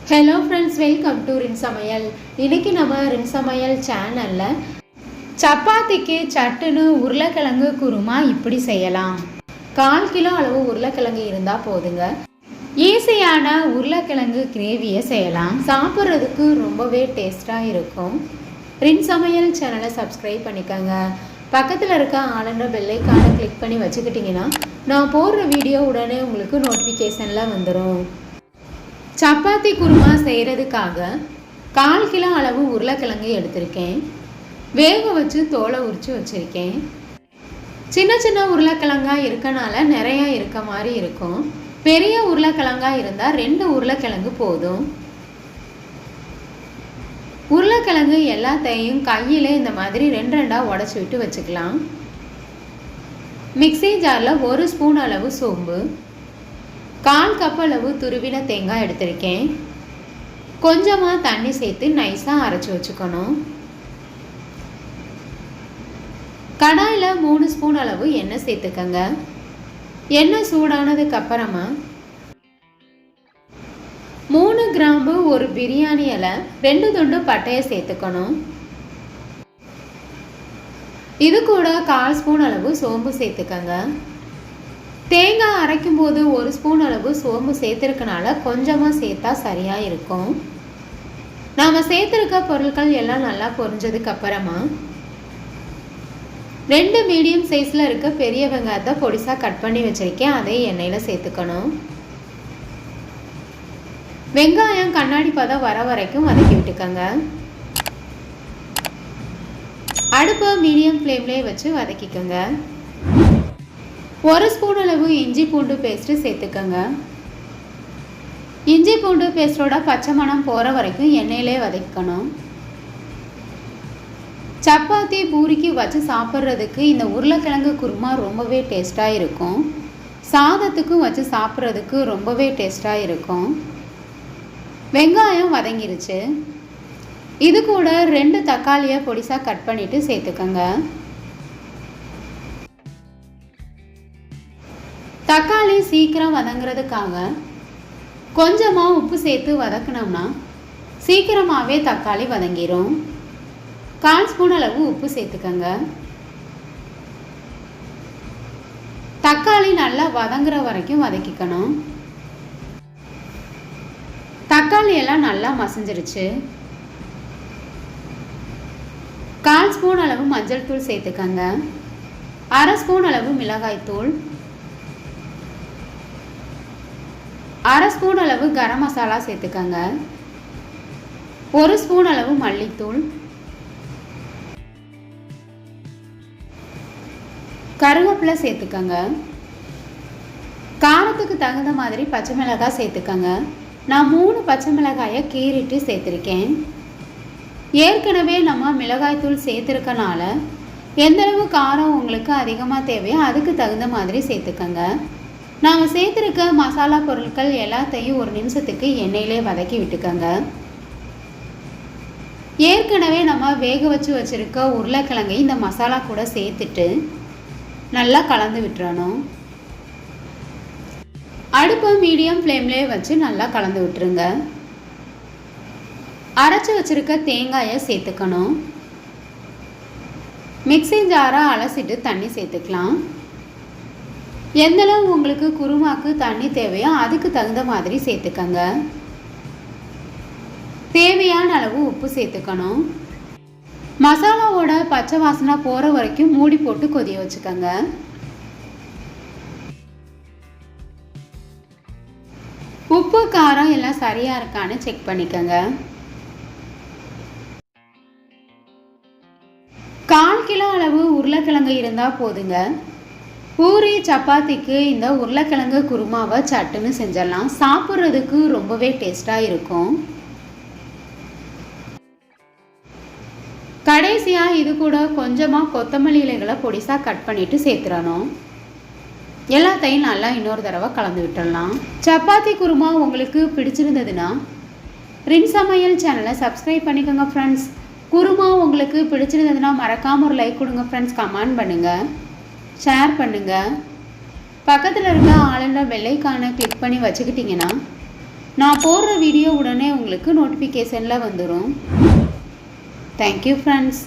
Hello friends, welcome to ரின் சமையல். இன்றைக்கி நம்ம ரின் சமையல் சேனலில் சப்பாத்திக்கு சட்டுன்னு உருளைக்கிழங்கு குருமா இப்படி செய்யலாம். 1/4 கிலோ அளவு உருளைக்கிழங்கு இருந்தால் போதுங்க. ஈஸியான உருளைக்கிழங்கு கிரேவியை செய்யலாம். சாப்பிட்றதுக்கு ரொம்பவே டேஸ்ட்டாக இருக்கும். ரின் சமையல் சேனலை சப்ஸ்கிரைப் பண்ணிக்கோங்க. பக்கத்தில் இருக்க ஆளுன்ற பெல்லைக்கான கிளிக் பண்ணி வச்சுக்கிட்டிங்கன்னா நான் போடுற வீடியோ உடனே உங்களுக்கு நோட்டிஃபிகேஷனில் வந்துடும். சப்பாத்தி குருமா செய்கிறதுக்காக 1/4 கிலோ அளவு உருளைக்கிழங்கு எடுத்திருக்கேன். வேக வச்சு தோலை உரித்து வச்சுருக்கேன். சின்ன சின்ன உருளைக்கிழங்காக இருக்கனால நிறையா இருக்க மாதிரி இருக்கும். பெரிய உருளைக்கிழங்காக இருந்தால் 2 உருளைக்கிழங்கு போதும். உருளைக்கிழங்கு எல்லாத்தையும் கையில் இந்த மாதிரி 2 உடச்சி விட்டு வச்சுக்கலாம். மிக்ஸி ஜாரில் 1 ஸ்பூன் அளவு சோம்பு, 1/4 கப் அளவு துருவின தேங்காய் எடுத்திருக்கேன். கொஞ்சமாக தண்ணி சேர்த்து நைஸாக அரைச்சி வச்சுக்கணும். கடாயில் 3 ஸ்பூன் அளவு எண்ணெய் சேர்த்துக்கங்க. எண்ணெய் சூடானதுக்கு அப்புறமா 3 கிராம்பு, 1 பிரியாணி இலை, 2 துண்டு பட்டையை சேர்த்துக்கணும். இது கூட 1/4 ஸ்பூன் அளவு சோம்பு சேர்த்துக்கங்க. தேங்காய் அரைக்கும் போது 1 ஸ்பூன் அளவு சோம்பு சேர்த்துருக்கனால கொஞ்சமாக சேர்த்தா சரியாக இருக்கும். நாம் சேர்த்துருக்க பொருட்கள் எல்லாம் நல்லா பொரிஞ்சதுக்கு அப்புறமா 2 மீடியம் சைஸில் இருக்க பெரிய வெங்காயத்தை பொடிசாக கட் பண்ணி வச்சுருக்கேன். அதே எண்ணெயில் சேர்த்துக்கணும். வெங்காயம் கண்ணாடி பதம் வர வரைக்கும் வதக்கி விட்டுக்கோங்க. அடுப்பை மீடியம் ஃப்ளேம்லேயே வச்சு வதக்கிக்கோங்க. 1 ஸ்பூன் அளவு இஞ்சி பூண்டு பேஸ்ட்டு சேர்த்துக்கோங்க. இஞ்சி பூண்டு பேஸ்ட்டோட பச்சை மணம் போகிற வரைக்கும் எண்ணெயிலே வதக்கணும். சப்பாத்தி பூரிக்கு வச்சு சாப்பிட்றதுக்கு இந்த உருளைக்கிழங்கு குருமா ரொம்பவே டேஸ்ட்டாக இருக்கும். சாதத்துக்கும் வச்சு சாப்பிட்றதுக்கு ரொம்பவே டேஸ்ட்டாக இருக்கும். வெங்காயம் வதங்கிருச்சு. இது கூட 2 தக்காளியை பொடிசாக கட் பண்ணிவிட்டு சேர்த்துக்கோங்க. தக்காளி சீக்கிரம் வதங்கிறதுக்காக கொஞ்சமாக உப்பு சேர்த்து வதக்கினோம்னா சீக்கிரமாகவே தக்காளி வதங்கிடும். 1/4 ஸ்பூன் அளவு உப்பு சேர்த்துக்கோங்க. தக்காளி நல்லா வதங்குற வரைக்கும் வதக்கிக்கணும். தக்காளி எல்லாம் நல்லா மசிஞ்சிருச்சு. 1/4 ஸ்பூன் அளவு மஞ்சள் தூள் சேர்த்துக்கோங்க. 1/2 ஸ்பூன் அளவு மிளகாய் தூள், 1/2 ஸ்பூன் அளவு கரம் மசாலா சேர்த்துக்கோங்க. 1 ஸ்பூன் அளவு மல்லித்தூள், கருவேப்பிலை சேர்த்துக்கோங்க. காரத்துக்கு தகுந்த மாதிரி பச்சை மிளகாய் சேர்த்துக்கோங்க. நான் 3 பச்சை மிளகாயை கீறிட்டு சேர்த்துருக்கேன். ஏற்கனவே நம்ம மிளகாய்த்தூள் சேர்த்துருக்கனால எந்தளவு காரம் உங்களுக்கு அதிகமாக தேவையோ அதுக்கு தகுந்த மாதிரி சேர்த்துக்கோங்க. நாம் சேர்த்துருக்க மசாலா பொருட்கள் எல்லாத்தையும் 1 நிமிஷத்துக்கு எண்ணெயிலே வதக்கி விட்டுக்கோங்க. ஏற்கனவே நம்ம வேக வச்சு வச்சுருக்க உருளைக்கிழங்கை இந்த மசாலா கூட சேர்த்துட்டு நல்லா கலந்து விட்டுறணும். அடுப்பை மீடியம் ஃப்ளேம்லேயே வச்சு நல்லா கலந்து விட்டுருங்க. அரைச்சி வச்சுருக்க தேங்காயை சேர்த்துக்கணும். மிக்ஸி ஜாரை அலசிட்டு தண்ணி சேர்த்துக்கலாம். எந்தளவு உங்களுக்கு குருமாக்கு தண்ணி தேவையோ அதுக்கு தகுந்த மாதிரி சேர்த்துக்கங்க. தேவையான அளவு உப்பு சேர்த்துக்கணும். மசாலாவோட பச்சை வாசனை போகிற வரைக்கும் மூடி போட்டு கொதிய வச்சுக்கோங்க. உப்பு காரம் எல்லாம் சரியாக இருக்கான்னு செக் பண்ணிக்கோங்க. 1/4 கிலோ அளவு உருளைக்கிழங்கு இருந்தால் போதுங்க. பூரி சப்பாத்திக்கு இந்த உருளைக்கிழங்கு குருமாவை சட்டுன்னு செஞ்சிடலாம். சாப்பிட்றதுக்கு ரொம்பவே டேஸ்ட்டாக இருக்கும். கடைசியாக இது கூட கொஞ்சமாக கொத்தமல்லி இலைகளை பொடிசாக கட் பண்ணிவிட்டு சேர்த்துடணும். எல்லாத்தையும் நல்லா இன்னொரு தடவை கலந்து விட்டுடலாம். சப்பாத்தி குருமா உங்களுக்கு பிடிச்சிருந்ததுன்னா ரின் சமையல் சேனலை சப்ஸ்கிரைப் பண்ணிக்கோங்க ஃப்ரெண்ட்ஸ். குருமா உங்களுக்கு பிடிச்சிருந்ததுன்னா மறக்காமல் ஒரு லைக் கொடுங்க ஃப்ரெண்ட்ஸ். கமெண்ட் பண்ணுங்கள், ஷேர் பண்ணுங்கள். பக்கத்தில் இருக்க ஆளுன்ற பெல்லைக்கான கிளிக் பண்ணி வச்சுக்கிட்டிங்கன்னா நான் போடுற வீடியோ உடனே உங்களுக்கு நோட்டிஃபிகேஷனில் வந்துடும். Thank you friends.